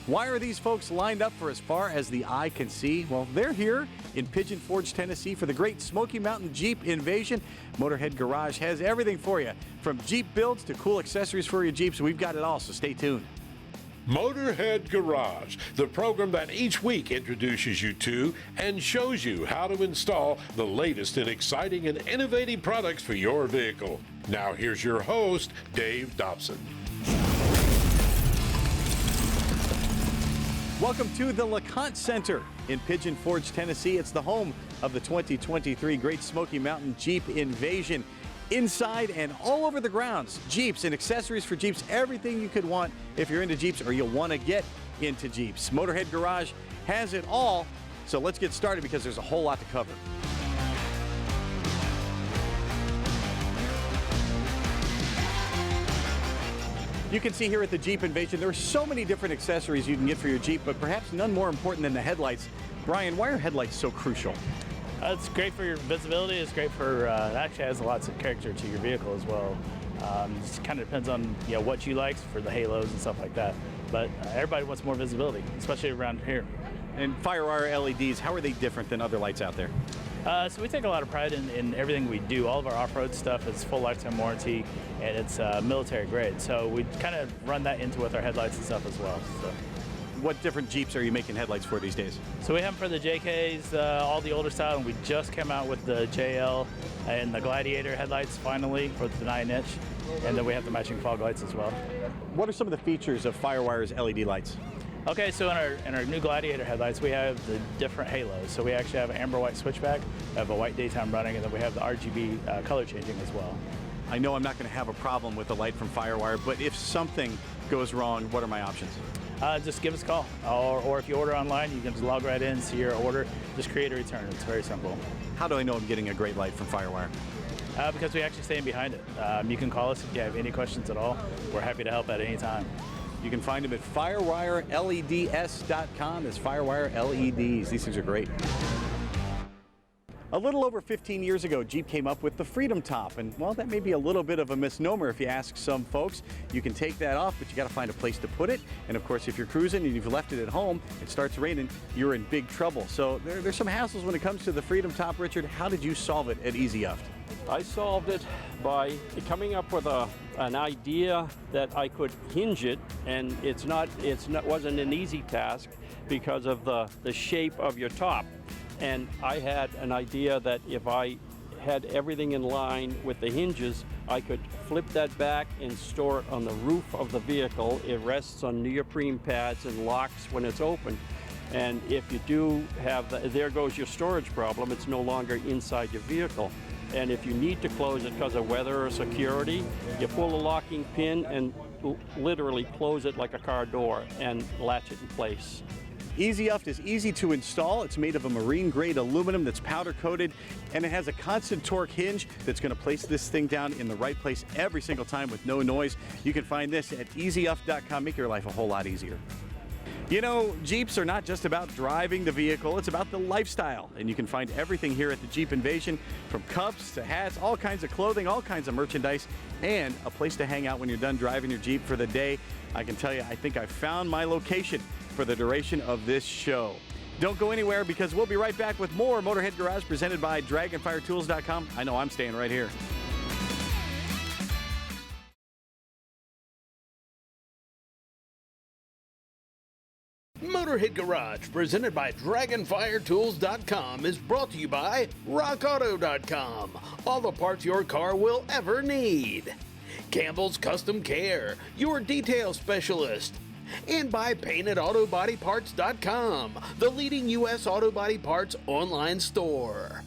Why are these folks lined up for as far as the eye can see? Well, they're here in Pigeon Forge, Tennessee for the great Smoky Mountain Jeep Invasion. Motorhead Garage has everything for you, from Jeep builds to cool accessories for your Jeeps. We've got it all, so stay tuned. Motorhead Garage, the program that each week introduces you to and shows you how to install the latest in exciting and innovative products for your vehicle. Now here's your host, Dave Dobson. Welcome to the LeConte Center in Pigeon Forge, Tennessee. It's the home of the 2023 Great Smoky Mountain Jeep Invasion. Inside and all over the grounds, Jeeps and accessories for Jeeps, everything you could want if you're into Jeeps or you'll want to get into Jeeps. Motorhead Garage has it all, so let's get started because there's a whole lot to cover. You can see here at the Jeep Invasion, there are so many different accessories you can get for your Jeep, but perhaps none more important than the headlights. Brian, why are headlights so crucial? It's great for your visibility. It's great for, it actually adds lots of character to your vehicle as well. It just kind of depends on what you like for the halos and stuff like that. But everybody wants more visibility, especially around here. And Firewire LEDs, how are they different than other lights out there? So we take a lot of pride in everything we do. All of our off-road stuff is full lifetime warranty, and it's military grade. So we kind of run that into with our headlights and stuff as well. So. What different Jeeps are you making headlights for these days? So we have them for the JKs, all the older style, and we just came out with the JL and the Gladiator headlights finally for the 9-inch, and then we have the matching fog lights as well. What are some of the features of Firewire's LED lights? Okay, so in our new Gladiator headlights, we have the different halos. So we actually have an amber white switchback, we have a white daytime running, and then we have the RGB color changing as well. I know I'm not going to have a problem with the light from Firewire, but if something goes wrong, what are my options? Just give us a call, or if you order online, you can just log right in, see your order, just create a return. It's very simple. How do I know I'm getting a great light from Firewire? Because we actually stand behind it. You can call us if you have any questions at all. We're happy to help at any time. You can find them at firewireleds.com. That's Firewire LEDs. These things are great. A little over 15 years ago, Jeep came up with the Freedom Top, and well, that may be a little bit of a misnomer if you ask some folks. You can take that off, but you got to find a place to put it. And of course, if you're cruising and you've left it at home, it starts raining, you're in big trouble. So there's some hassles when it comes to the Freedom Top. Richard, how did you solve it at Easy Uft? I solved it by coming up with an idea that I could hinge it, and it wasn't an easy task because of the shape of your top. And I had an idea that if I had everything in line with the hinges, I could flip that back and store it on the roof of the vehicle. It rests on neoprene pads and locks when it's open. And if you do have there goes your storage problem, it's no longer inside your vehicle. And if you need to close it because of weather or security, you pull the locking pin and literally close it like a car door and latch it in place. Easy Uft is easy to install. It's made of a marine grade aluminum that's powder coated, and it has a constant torque hinge that's going to place this thing down in the right place every single time with no noise. You can find this at easyuft.com. Make your life a whole lot easier. You know, Jeeps are not just about driving the vehicle, it's about the lifestyle. And you can find everything here at the Jeep Invasion, from cups to hats, all kinds of clothing, all kinds of merchandise, and a place to hang out when you're done driving your Jeep for the day. I can tell you, I think I found my location for the duration of this show. Don't go anywhere because we'll be right back with more Motorhead Garage presented by DragonFireTools.com. I know I'm staying right here. Motorhead Garage, presented by DragonFireTools.com, is brought to you by RockAuto.com. All the parts your car will ever need. Campbell's Custom Care, your detail specialist. And by PaintedAutoBodyParts.com, the leading U.S. auto body parts online store.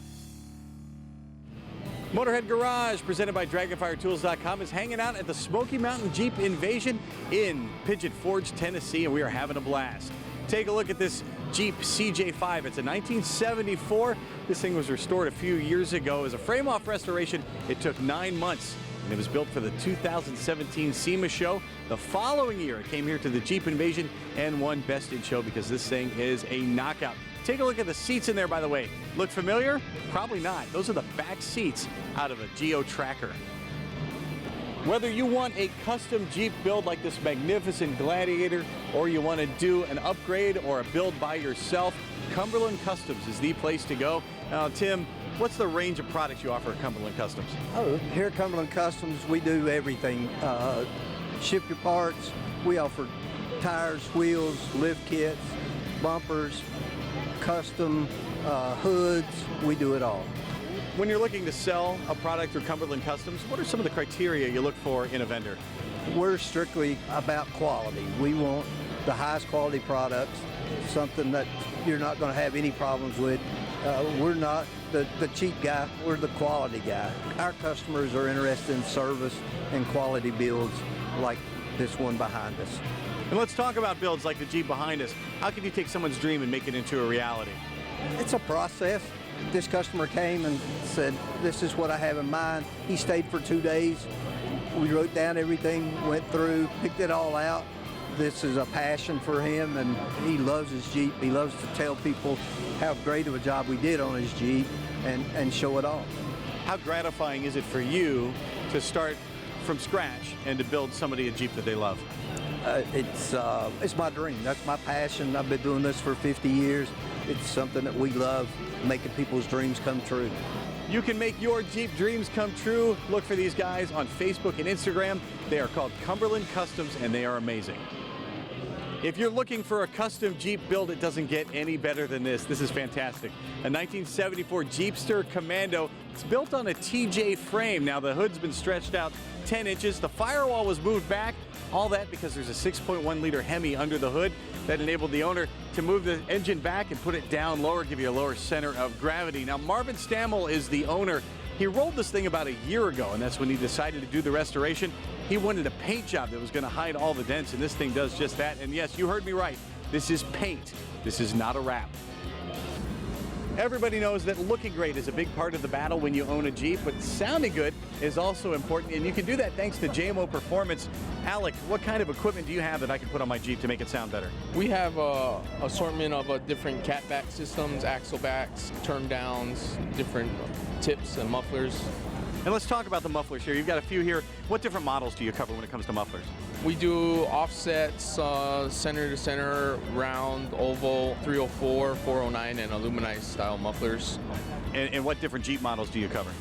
Motorhead Garage, presented by DragonFireTools.com, is hanging out at the Smoky Mountain Jeep Invasion in Pigeon Forge, Tennessee, and we are having a blast. Take a look at this Jeep CJ5. It's a 1974. This thing was restored a few years ago as a frame-off restoration. It took 9 months, and it was built for the 2017 SEMA show. The following year, it came here to the Jeep Invasion and won Best in Show because this thing is a knockout. Take a look at the seats in there, by the way. Look familiar? Probably not. Those are the back seats out of a Geo Tracker. Whether you want a custom Jeep build like this magnificent Gladiator or you want to do an upgrade or a build by yourself, Cumberland Customs is the place to go. Now, Tim, what's the range of products you offer at Cumberland Customs? Oh, here at Cumberland Customs, we do everything. Ship your parts. We offer tires, wheels, lift kits, bumpers, custom hoods. We do it all. When you're looking to sell a product through Cumberland Customs, what are some of the criteria you look for in a vendor? We're strictly about quality. We want the highest quality products, something that you're not going to have any problems with. We're not the cheap guy, we're the quality guy. Our customers are interested in service and quality builds like this one behind us. And let's talk about builds like the Jeep behind us. How can you take someone's dream and make it into a reality? It's a process. This customer came and said, this is what I have in mind. He stayed for 2 days. We wrote down everything, went through, picked it all out. This is a passion for him, and he loves his Jeep. He loves to tell people how great of a job we did on his Jeep and show it off. How gratifying is it for you to start from scratch and to build somebody a Jeep that they love? It's my dream. That's my passion. I've been doing this for 50 years. It's something that we love, making people's dreams come true. You can make your Jeep dreams come true. Look for these guys on Facebook and Instagram. They are called Cumberland Customs, and they are amazing. If you're looking for a custom Jeep build, it doesn't get any better than this. This is fantastic. A 1974 Jeepster Commando. It's built on a TJ frame. Now, the hood's been stretched out 10 inches. The firewall was moved back. All that because there's a 6.1-liter Hemi under the hood that enabled the owner to move the engine back and put it down lower, give you a lower center of gravity. Now, Marvin Stammel is the owner. He rolled this thing about a year ago, and that's when he decided to do the restoration. He wanted a paint job that was going to hide all the dents, and this thing does just that. And yes, you heard me right. This is paint. This is not a wrap. Everybody knows that looking great is a big part of the battle when you own a Jeep, but sounding good is also important, and you can do that thanks to JMO Performance. Alec, what kind of equipment do you have that I can put on my Jeep to make it sound better? We have an assortment of different catback systems, axle backs, turn downs, different tips and mufflers. And let's talk about the mufflers here. You've got a few here. What different models do you cover when it comes to mufflers? We do offsets, center to center, round, oval, 304, 409, and aluminized style mufflers. And what different Jeep models do you cover?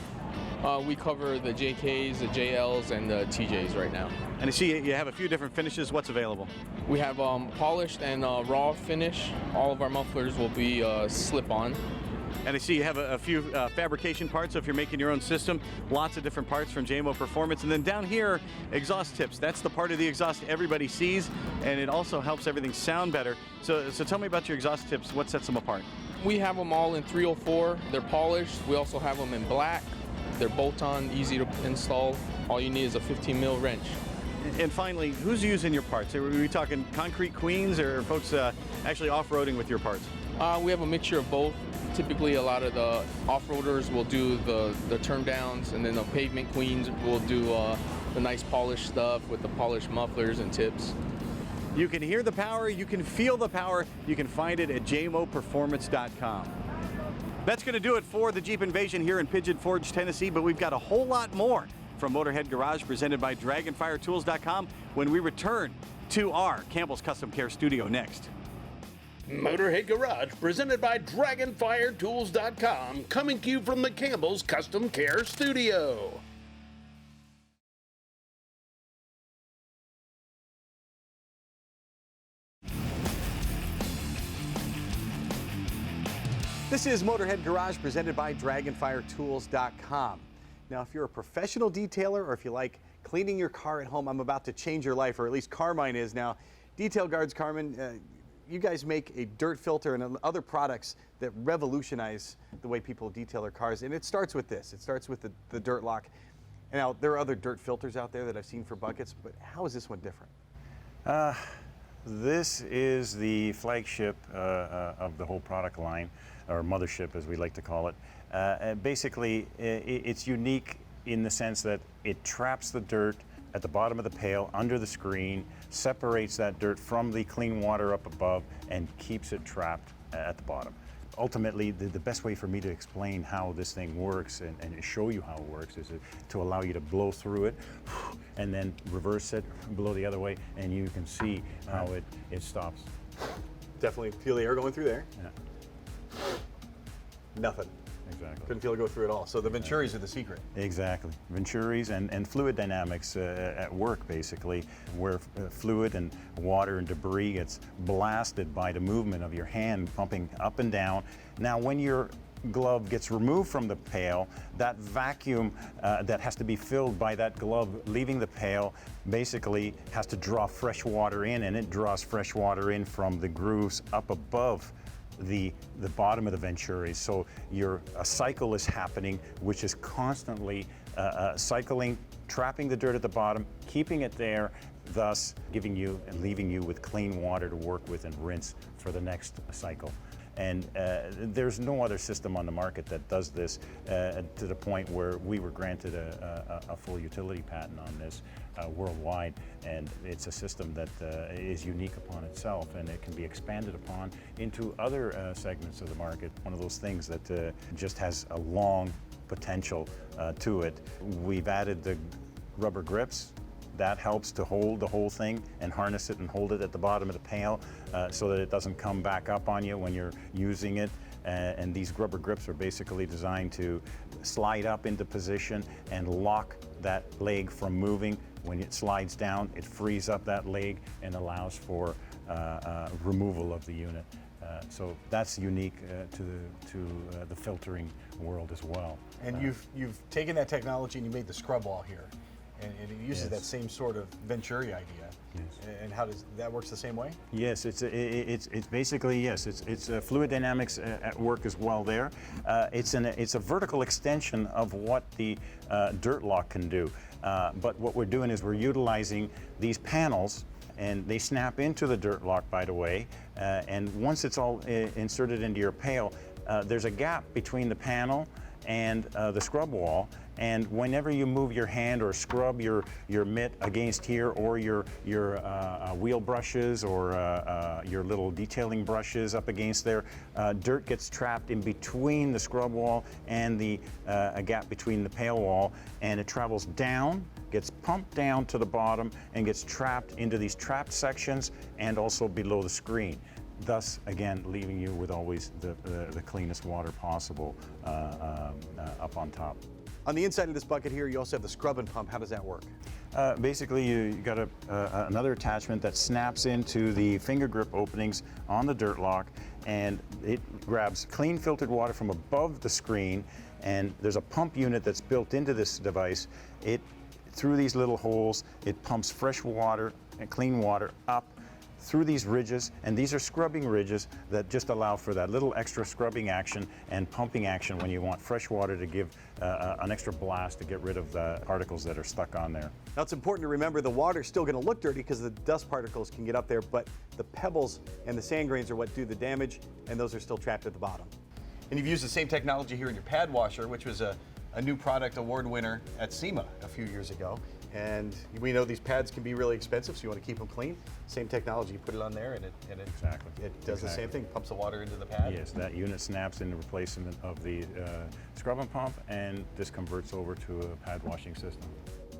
We cover the JKs, the JLs, and the TJs right now. And I see you have a few different finishes. What's available? We have polished and raw finish. All of our mufflers will be slip-on. And I see you have a few fabrication parts, so if you're making your own system, lots of different parts from JMO Performance. And then down here, exhaust tips. That's the part of the exhaust everybody sees, and it also helps everything sound better. So tell me about your exhaust tips. What sets them apart? We have them all in 304. They're polished. We also have them in black. They're bolt-on, easy to install. All you need is a 15 mil wrench. And finally, who's using your parts? Are we talking concrete queens or folks actually off-roading with your parts? We have a mixture of both. Typically, a lot of the off-roaders will do the turn downs, and then the pavement queens will do the nice polished stuff with the polished mufflers and tips. You can hear the power, you can feel the power, you can find it at jmoperformance.com. That's going to do it for the Jeep Invasion here in Pigeon Forge, Tennessee, but we've got a whole lot more from Motorhead Garage presented by DragonFireTools.com when we return to our Campbell's Custom Care studio next. Motorhead Garage, presented by DragonFireTools.com, coming to you from the Campbell's Custom Care Studio. This is Motorhead Garage presented by DragonFireTools.com. Now, if you're a professional detailer or if you like cleaning your car at home, I'm about to change your life, or at least Carmine is now. Detail Guards, Carmen, you guys make a dirt filter and other products that revolutionize the way people detail their cars. And it starts with this. It starts with the dirt lock. Now, there are other dirt filters out there that I've seen for buckets, but how is this one different? This is the flagship of the whole product line, or mothership as we like to call it. Basically, it's unique in the sense that it traps the dirt at the bottom of the pail, under the screen, separates that dirt from the clean water up above, and keeps it trapped at the bottom. ultimately, the best way for me to explain how this thing works and show you how it works is to allow you to blow through it and then reverse it, blow the other way, and you can see how it stops. Definitely feel the air going through there. Yeah. Nothing. Exactly. Couldn't feel it go through at all. So the Venturis are the secret. Exactly. Venturis and fluid dynamics at work, basically, where fluid and water and debris gets blasted by the movement of your hand pumping up and down. Now, when your glove gets removed from the pail, that vacuum that has to be filled by that glove leaving the pail basically has to draw fresh water in, and it draws fresh water in from the grooves up above the bottom of the Venturis. So a cycle is happening, which is constantly cycling, trapping the dirt at the bottom, keeping it there, thus giving you and leaving you with clean water to work with and rinse for the next cycle. And there's no other system on the market that does this to the point where we were granted a full utility patent on this worldwide. And it's a system that is unique upon itself, and it can be expanded upon into other segments of the market. One of those things that just has a long potential to it. We've added the rubber grips. That helps to hold the whole thing and harness it and hold it at the bottom of the pail so that it doesn't come back up on you when you're using it. And these rubber grips are basically designed to slide up into position and lock that leg from moving. When it slides down, it frees up that leg and allows for removal of the unit. So that's unique to the filtering world as well. And you've taken that technology and you made the scrub wall here. And it uses that same sort of Venturi idea. Yes. And how does that works the same way? Yes, it's basically, yes, it's fluid dynamics at work as well there. It's a vertical extension of what the dirt lock can do. But what we're doing is we're utilizing these panels, and they snap into the dirt lock, by the way. And once it's all inserted into your pail, there's a gap between the panel and the scrub wall, and whenever you move your hand or scrub your mitt against here, or your wheel brushes or your little detailing brushes up against there, dirt gets trapped in between the scrub wall and a gap between the pail wall, and it travels down, gets pumped down to the bottom, and gets trapped into these trapped sections and also below the screen. Thus, again, leaving you with always the cleanest water possible up on top. On the inside of this bucket here, you also have the scrub and pump. How does that work? Basically, you got another attachment that snaps into the finger grip openings on the dirt lock, and it grabs clean filtered water from above the screen, and there's a pump unit that's built into this device. Through these little holes, it pumps fresh water and clean water up through these ridges, and these are scrubbing ridges that just allow for that little extra scrubbing action and pumping action when you want fresh water to give an extra blast to get rid of the particles that are stuck on there. Now, it's important to remember the water's still going to look dirty because the dust particles can get up there, but the pebbles and the sand grains are what do the damage, and those are still trapped at the bottom. And you've used the same technology here in your pad washer, which was a new product award winner at SEMA a few years ago. And we know these pads can be really expensive, so you want to keep them clean. Same technology, you put it on there, and it does the same thing, pumps the water into the pad. Yes, that unit snaps into replacement of the scrub and pump, and this converts over to a pad washing system.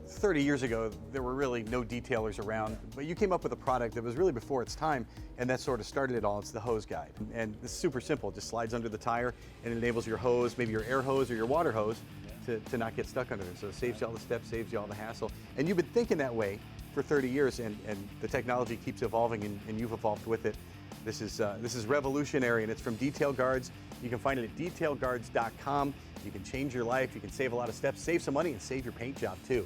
30 years ago, there were really no detailers around, but you came up with a product that was really before its time, and that sort of started it all. It's the hose guide. And it's super simple. It just slides under the tire, and it enables your hose, maybe your air hose or your water hose, to not get stuck under there. So it saves you all the steps, saves you all the hassle. And you've been thinking that way for 30 years, and the technology keeps evolving, and you've evolved with it. This is revolutionary, and it's from Detail Guards. You can find it at detailguards.com. You can change your life, you can save a lot of steps, save some money, and save your paint job too.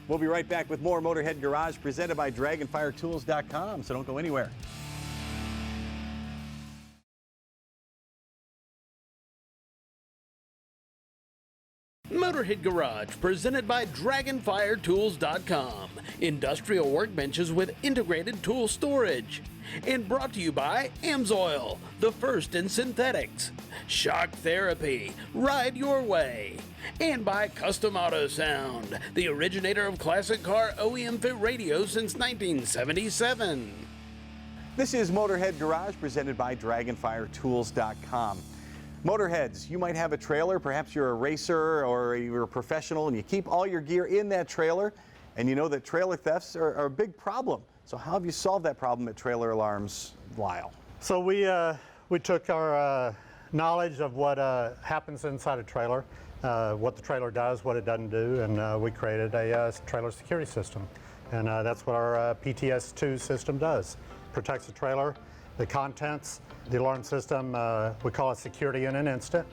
We'll be right back with more Motorhead Garage presented by DragonFireTools.com, so don't go anywhere. Motorhead Garage, presented by DragonFireTools.com. Industrial workbenches with integrated tool storage. And brought to you by AMSOIL, the first in synthetics. Shock Therapy, ride your way. And by Custom Auto Sound, the originator of classic car OEM fit radio since 1977. This is Motorhead Garage presented by DragonFireTools.com. Motorheads, you might have a trailer, perhaps you're a racer or you're a professional and you keep all your gear in that trailer, and you know that trailer thefts are a big problem. So how have you solved that problem at Trailer Alarms, Lyle? So we took our knowledge of what happens inside a trailer, what the trailer does, what it doesn't do, and we created a trailer security system. And that's what our PTS2 system does. Protects the trailer, the contents, the alarm system, we call it security in an instant.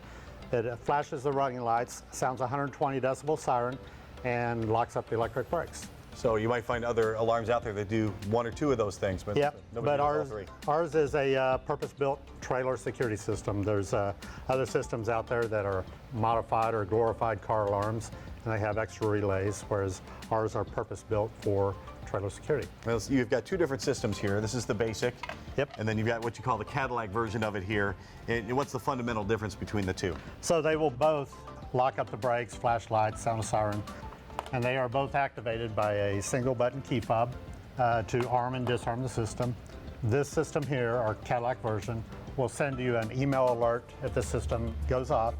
It flashes the running lights, sounds 120 decibel siren, and locks up the electric brakes. So you might find other alarms out there that do one or two of those things, but Yep, nobody but does all three. ours is a purpose-built trailer security system. There's other systems out there that are modified or glorified car alarms, and they have extra relays, whereas ours are purpose-built for trailer security. Well, so you've got two different systems here. This is the basic. Yep. And then you've got what you call the Cadillac version of it here. And what's the fundamental difference between the two? So they will both lock up the brakes, flash lights, sound a siren, and they are both activated by a single button key fob to arm and disarm the system. This system here, our Cadillac version, will send you an email alert if the system goes off.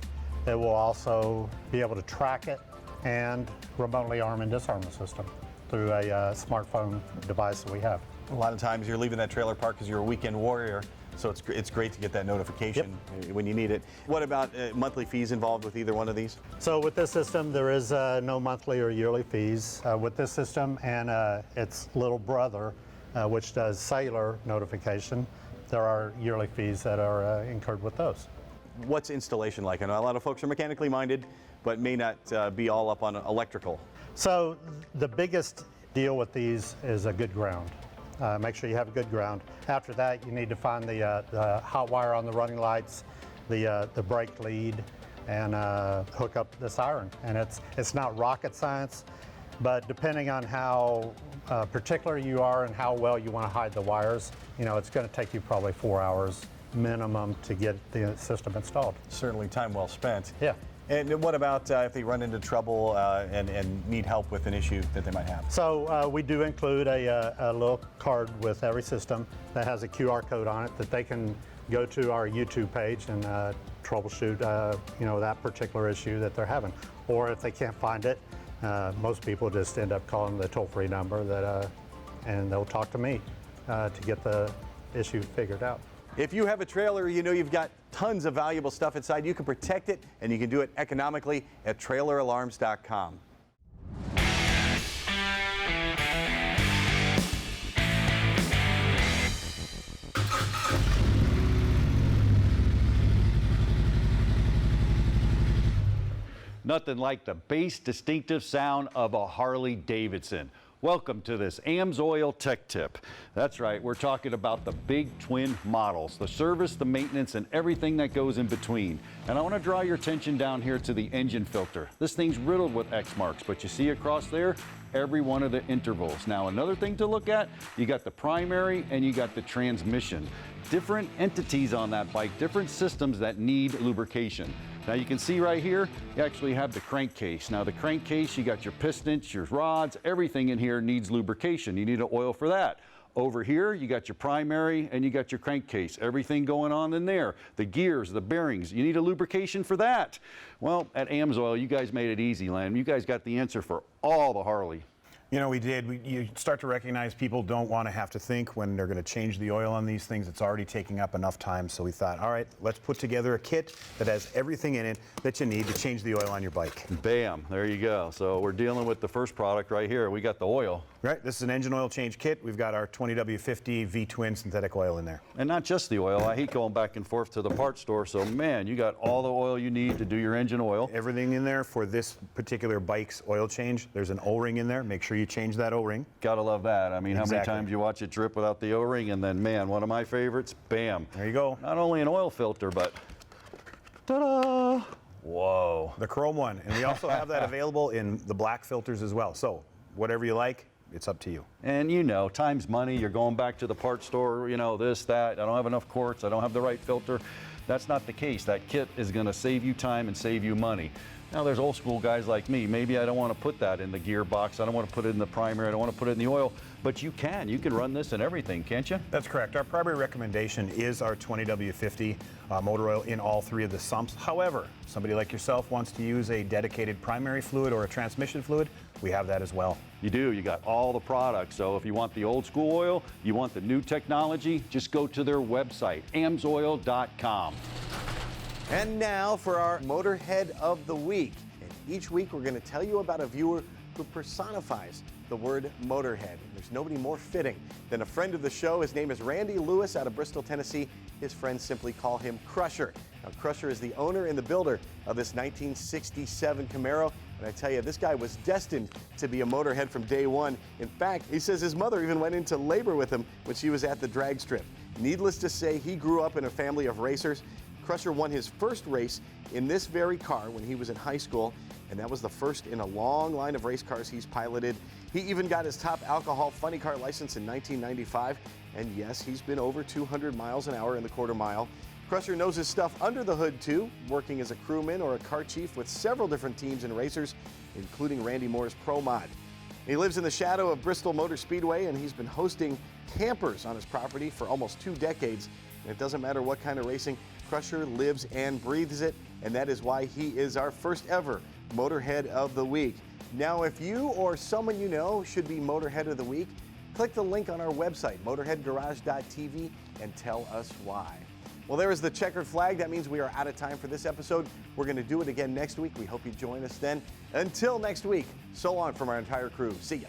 It will also be able to track it and remotely arm and disarm the system through a smartphone device that we have. A lot of times you're leaving that trailer park because you're a weekend warrior, so it's great to get that notification when you need it. What about monthly fees involved with either one of these? So with this system, there is no monthly or yearly fees. With this system and its little brother, which does cellular notification, there are yearly fees that are incurred with those. What's installation like? I know a lot of folks are mechanically minded, but may not be all up on electrical. So the biggest deal with these is a good ground. Make sure you have a good ground. After that, you need to find the hot wire on the running lights, the brake lead, and hook up the siren. And it's not rocket science, but depending on how particular you are and how well you want to hide the wires, you know, it's going to take you probably 4 hours minimum to get the system installed. Certainly time well spent. Yeah. And what about if they run into trouble and need help with an issue that they might have? So we do include a little card with every system that has a QR code on it that they can go to our YouTube page and troubleshoot you know, that particular issue that they're having. Or if they can't find it, most people just end up calling the toll-free number that, and they'll talk to me to get the issue figured out. If you have a trailer, you know you've got tons of valuable stuff inside. You can protect it, and you can do it economically at traileralarms.com. Nothing like the bass distinctive sound of a Harley Davidson. Welcome to this AMSOIL Tech Tip. That's right, we're talking about the big twin models, the service, the maintenance, and everything that goes in between. And I want to draw your attention down here to the engine filter. This thing's riddled with X marks, but you see across there, every one of the intervals. Now another thing to look at, you got the primary and you got the transmission. Different entities on that bike, different systems that need lubrication. Now you can see right here, you actually have the crankcase. Now the crankcase, you got your pistons, your rods, everything in here needs lubrication. You need an oil for that. Over here, you got your primary and you got your crankcase. Everything going on in there. The gears, the bearings, you need a lubrication for that. Well, at AMSOIL, you guys made it easy, Len. You guys got the answer for all the Harley. You know, we did. You start to recognize people don't want to have to think when they're going to change the oil on these things. It's already taking up enough time. So we thought, all right, let's put together a kit that has everything in it that you need to change the oil on your bike. Bam, there you go. So we're dealing with the first product right here. We got the oil. Right, this is an engine oil change kit. We've got our 20W50 V-twin synthetic oil in there. And not just the oil. I hate going back and forth to the parts store. So man, you got all the oil you need to do your engine oil. Everything in there for this particular bike's oil change. There's an O-ring in there. Make sure you change that O-ring. Gotta love that. I mean, Exactly. How many times you watch it drip without the O-ring, and then man, one of my favorites, bam. There you go. Not only an oil filter, but ta-da! Whoa. The chrome one. And we also have that available in the black filters as well. So whatever you like, it's up to you. And you know, time's money. You're going back to the parts store, you know, this, that. I don't have enough quarts. I don't have the right filter. That's not the case. That kit is going to save you time and save you money. Now there's old school guys like me. Maybe I don't want to put that in the gearbox. I don't want to put it in the primary. I don't want to put it in the oil. But you can run this in everything, can't you? That's correct. Our primary recommendation is our 20W50 motor oil in all three of the sumps. However, somebody like yourself wants to use a dedicated primary fluid or a transmission fluid, we have that as well. You do. You got all the products. So if you want the old school oil, you want the new technology, just go to their website, amsoil.com. And now for our Motorhead of the Week. And each week we're going to tell you about a viewer who personifies the word Motorhead. And there's nobody more fitting than a friend of the show. His name is Randy Lewis out of Bristol, Tennessee. His friends simply call him Crusher. Now, Crusher is the owner and the builder of this 1967 Camaro. And I tell you, this guy was destined to be a Motorhead from day one. In fact, he says his mother even went into labor with him when she was at the drag strip. Needless to say, he grew up in a family of racers. Crusher won his first race in this very car when he was in high school, and that was the first in a long line of race cars he's piloted. He even got his top alcohol funny car license in 1995, and yes, he's been over 200 miles an hour in the quarter mile. Crusher knows his stuff under the hood too, working as a crewman or a car chief with several different teams and racers, including Randy Moore's Pro Mod. He lives in the shadow of Bristol Motor Speedway, and he's been hosting campers on his property for almost 2 decades. And it doesn't matter what kind of racing, Crusher lives and breathes it, and that is why he is our first ever Motorhead of the Week. Now, if you or someone you know should be Motorhead of the Week, click the link on our website, motorheadgarage.tv, and tell us why. Well, there is the checkered flag. That means we are out of time for this episode. We're going to do it again next week. We hope you join us then. Until next week, so long from our entire crew. See ya.